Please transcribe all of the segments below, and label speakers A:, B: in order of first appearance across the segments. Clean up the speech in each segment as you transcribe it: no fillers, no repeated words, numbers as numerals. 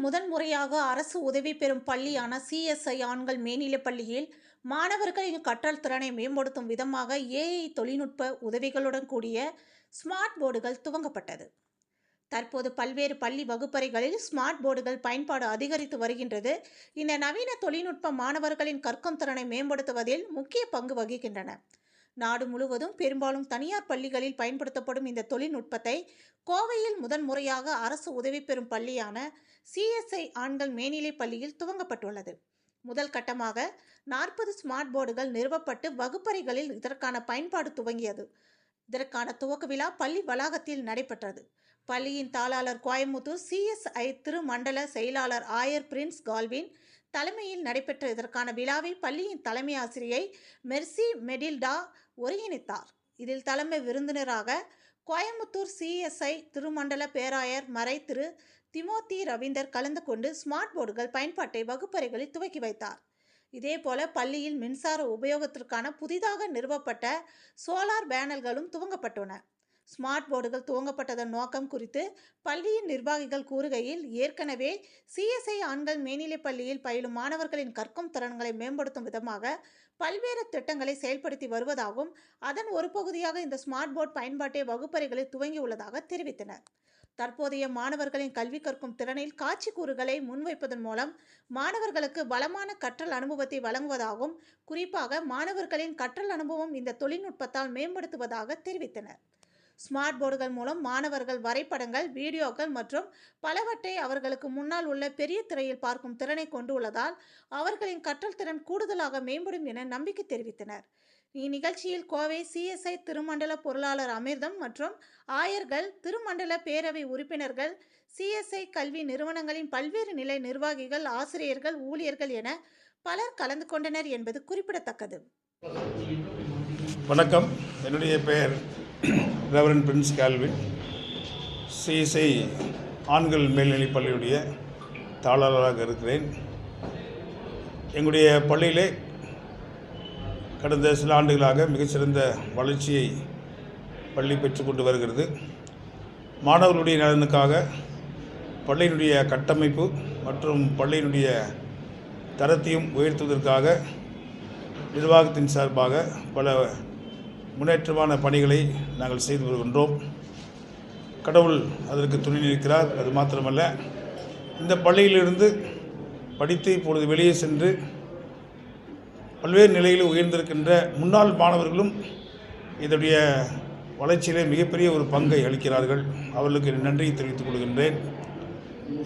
A: முதன்முறையாக அரசு உதவி பெறும் பள்ளியான சிஎஸ்ஐ ஆண்கள் மேல்நிலைப் பள்ளியில் மாணவர்களின் கற்றல் திறனை மேம்படுத்தும் விதமாக ஏஐ தொழில்நுட்ப உதவிகளுடன் கூடிய ஸ்மார்ட் போர்டுகள் துவங்கப்பட்டது. தற்போது பல்வேறு பள்ளி வகுப்பறைகளில் ஸ்மார்ட் போர்டுகள் பயன்பாடு அதிகரித்து வருகின்றது. இந்த நவீன தொழில்நுட்பம் மாணவர்களின் கற்கும் திறனை மேம்படுத்துவதில் முக்கிய பங்கு வகிக்கின்றன. நாடு முழுவதும் பெரும்பாலும் தனியார் பள்ளிகளில் பயன்படுத்தப்படும் இந்த தொழில்நுட்பத்தை கோவையில் முதன்முறையாக அரசு உதவி பெறும் பள்ளியான சிஎஸ்ஐ ஆண்கள் மேல்நிலைப் பள்ளியில் துவங்கப்பட்டுள்ளது. முதல் கட்டமாக 40 ஸ்மார்ட் போர்டுகள் நிறுவப்பட்டு வகுப்பறைகளில் இதற்கான பயன்பாடு துவங்கியது. இதற்கான துவக்க விழா பள்ளி வளாகத்தில் நடைபெற்றது. பள்ளியின் தாளாளர் கோயமுத்தூர் சிஎஸ்ஐ திருமண்டல செயலாளர் ஆயர் பிரின்ஸ் கால்வின் தலைமையில் நடைபெற்ற இதற்கான விழாவை பள்ளியின் தலைமை ஆசிரியை மெர்சி மெடில்டா ஒருங்கிணைத்தார். இதில் தலைமை விருந்தினராக கோயமுத்தூர் சிஎஸ்ஐ திருமண்டல பேராயர் மறை திரு திமோத்தி ரவீந்தர் கலந்து கொண்டு ஸ்மார்ட் போர்டுகள் பயன்பாட்டை வகுப்பறைகளில் துவக்கி வைத்தார். இதேபோல பள்ளியில் மின்சார உபயோகத்திற்கான புதிதாக நிறுவப்பட்ட சோலார் பேனல்களும் துவங்கப்பட்டன. ஸ்மார்ட் போர்டுகள் துவங்கப்பட்டதன் நோக்கம் குறித்து பள்ளியின் நிர்வாகிகள் கூறுகையில், ஏற்கனவே சிஎஸ்ஐ ஆண்கள் மேல்நிலைப் பள்ளியில் பயிலும் மாணவர்களின் கற்கும் திறன்களை மேம்படுத்தும் விதமாக பல்வேறு திட்டங்களை செயல்படுத்தி வருவதாகவும், அதன் ஒரு பகுதியாக இந்த ஸ்மார்ட் போர்டு பயன்பாட்டை வகுப்பறைகளில் துவங்கியுள்ளதாக தெரிவித்தனர். தற்போதைய மாணவர்களின் கல்வி கற்கும் திறனில் காட்சி கூறுகளை முன்வைப்பதன் மூலம் மாணவர்களுக்கு வளமான கற்றல் அனுபவத்தை வழங்குவதாகவும், குறிப்பாக மாணவர்களின் கற்றல் அனுபவம் இந்த தொழில்நுட்பத்தால் மேம்படுத்துவதாக தெரிவித்தனர். ஸ்மார்ட் போர்டுகள் மூலம் மாணவர்கள் வரைபடங்கள், வீடியோக்கள் மற்றும் பலவற்றை அவர்களுக்கு முன்னால் உள்ள பெரிய திரையில் பார்க்கும் திறனை கொண்டுள்ளதால் அவர்களின் கற்றல் திறன் கூடுதலாக மேம்படும் என நம்பிக்கை தெரிவித்தனர். இந்நிகழ்ச்சியில் கோவை சிஎஸ்ஐ திருமண்டல பொருளாளர் அமிர்தம் மற்றும் ஆயர்கள், திருமண்டல பேரவை உறுப்பினர்கள், சிஎஸ்ஐ கல்வி நிறுவனங்களின் பல்வேறு நிலை நிர்வாகிகள், ஆசிரியர்கள், ஊழியர்கள் என பலர் கலந்து கொண்டனர் என்பது குறிப்பிடத்தக்கது.
B: வணக்கம். என்னுடைய பெயர் ரெவரண்ட் பிரின்ஸ் கால்வின். சிஎஸ்ஐ ஆண்கள் மேல்நிலைப் பள்ளியுடைய தாளாளராக இருக்கிறேன். எங்களுடைய பள்ளியிலே கடந்த சில ஆண்டுகளாக மிகச்சிறந்த வளர்ச்சியை பள்ளி பெற்றுக்கொண்டு வருகிறது. மாணவர்களுடைய நலனுக்காக பள்ளியினுடைய கட்டமைப்பு மற்றும் பள்ளியினுடைய தரத்தையும் உயர்த்துவதற்காக நிர்வாகத்தின் சார்பாக பல முன்னேற்றமான பணிகளை நாங்கள் செய்து வருகின்றோம். கடவுள் அதற்கு துணை நிற்கிறார். அது மாத்திரமல்ல, இந்த பள்ளியிலிருந்து படித்து இப்பொழுது வெளியே சென்று பல்வேறு நிலையில் உயர்ந்திருக்கின்ற முன்னாள் மாணவர்களும் இதனுடைய வளர்ச்சியிலே மிகப்பெரிய ஒரு பங்கை அளிக்கிறார்கள். அவர்களுக்கு நன்றியை தெரிவித்துக் கொள்கின்றேன்.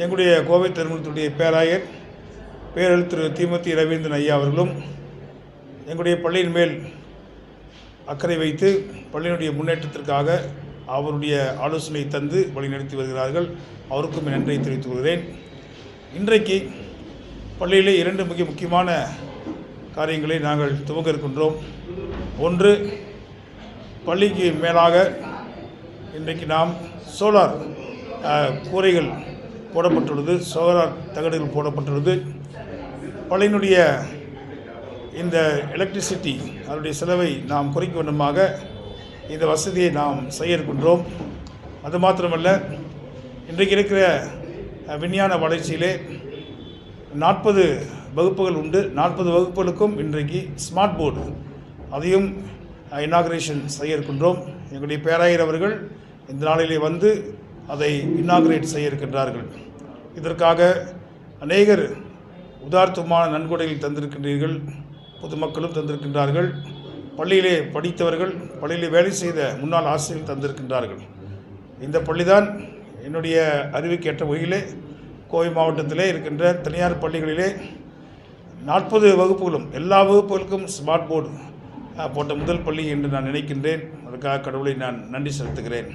B: எங்களுடைய கோவை திருமணத்துடைய பேராயர் பேரல் திரு திமோத்தி ரவீந்திரன் ஐயா அவர்களும் எங்களுடைய பள்ளியின் மேல் அக்கறை வைத்து பள்ளியினுடைய முன்னேற்றத்திற்காக அவருடைய ஆலோசனை தந்து வழிநடத்தி வருகிறார்கள். அவருக்கும் நன்றியை தெரிவித்துக் கொள்கிறேன். இன்றைக்கு பள்ளியிலே 2 மிக முக்கியமான காரியங்களை நாங்கள் துவங்க இருக்கின்றோம். ஒன்று, பள்ளிக்கு மேலாக இன்றைக்கு நாம் சோலார் கூரைகள் போடப்பட்டுள்ளது, சோலார் தகடுகள் போடப்பட்டுள்ளது. பள்ளியினுடைய இந்த எலக்ட்ரிசிட்டி அதனுடைய செலவை நாம் குறைக்க வேண்டுமாக இந்த வசதியை நாம் செய்ய இருக்கின்றோம். அது மாத்திரமல்ல, இன்றைக்கு இருக்கிற விஞ்ஞான வளர்ச்சியிலே 40 வகுப்புகள் உண்டு. 40 வகுப்புகளுக்கும் இன்றைக்கு ஸ்மார்ட் போர்டு அதையும் இனாகரேஷன் செய்ய இருக்கின்றோம். எங்களுடைய பேராயர் அவர்கள் இந்த நாளிலே வந்து அதை இனாகரேட் செய்ய இருக்கின்றார்கள். இதற்காக அநேகர் உதார்த்தமான நன்கொடைகள் தந்திருக்கின்றீர்கள், பொதுமக்களும் தந்திருக்கின்றார்கள், பள்ளியிலே படித்தவர்கள், பள்ளியிலே வேலை செய்த முன்னாள் ஆசிரியர்கள் தந்திருக்கின்றார்கள். இந்த பள்ளிதான் என்னுடைய அறிவுக்கேற்ற வகையிலே கோவை மாவட்டத்திலே இருக்கின்ற தனியார் பள்ளிகளிலே 40 வகுப்புகளும் எல்லா வகுப்புகளுக்கும் ஸ்மார்ட் போர்டு போட்ட முதல் பள்ளி என்று நான் நினைக்கின்றேன். அதற்காக கடவுளை நான் நன்றி செலுத்துகிறேன்.